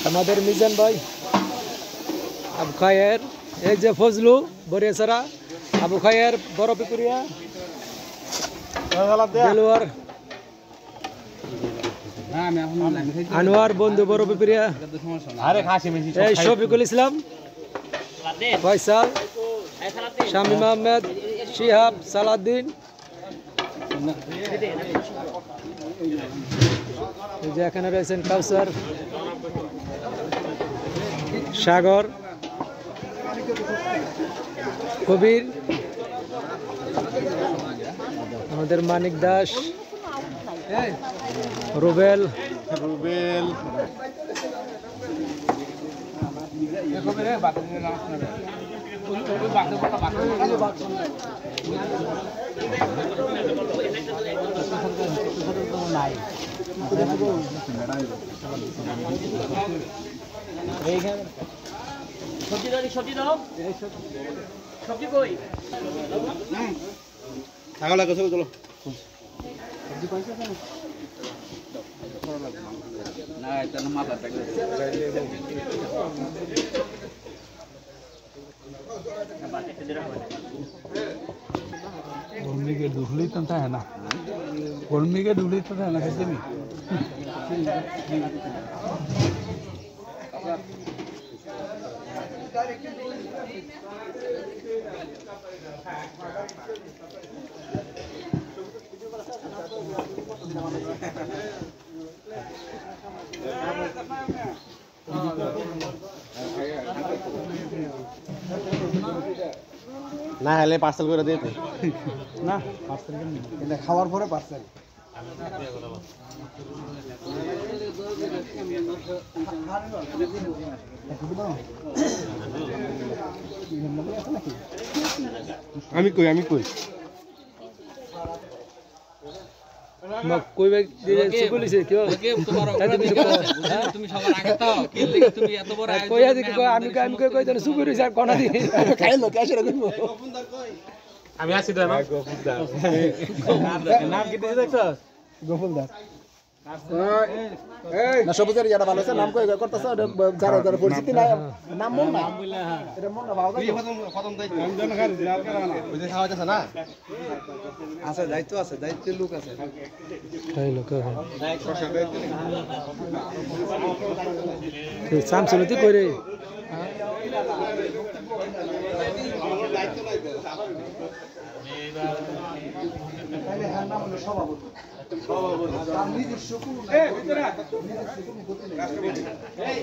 আমাদের মিজান ভাই, আবু খায়ের, এই যে ফজলু বরিয়াছড়া, আবু খায়ের বড় পিপুরিয়া, দেলোয়ার আনোয়ার বন্ধু বড় পিপুরিয়া, এই শফিকুল ইসলাম, ফয়সাল, শামীম আহমেদ, শিহাব, সালাউদ্দিন, এই যে এখানে রয়েছেন কাউসার, সাগর, কবির, আমাদের মানিক দাস, রুবেল, সবজি দাও সবজি কই ছাগল লাগে চলো চলো সবজি পয়সা না এটা না মাথা টাকা गर्मी के दुखली तो है ना, गर्मी के दुखली तो है ना कैसे नहीं না হলে পার্সেল করে দিতে ना पार्सल এটা খাওয়ার পরে পার্সেল আমি কই কই ভাই সুকুলিছে কি ওকে তোমার তুমি সবার আগে তো কি লাগে তুমি এত বড় আয়োজন কই আছে আমি কই দেন সুকুলিছে আর কোনা দি খাইলো ক্যাশ রে দেবো আমি আসি তো না নাম কি দিতে দেখছস গোপালদার না সবুজের ইয়াটা ভালো আছে নাম কই করতেছ যারা যারা পরিচিতি নাই নাম মন না এটা মন না ভালো তুই প্রথম দায়িত্ব আমি জানা খালি আর করা না ওই যে খাওয়া যাচ্ছে না আছে দায়িত্বের লোক আছে তাই লোক সামসুলতি কই রে তাহলে হ্যাঁ নাম হলো সভাপতি তার নিজস্ব কোনো ভিতরে এই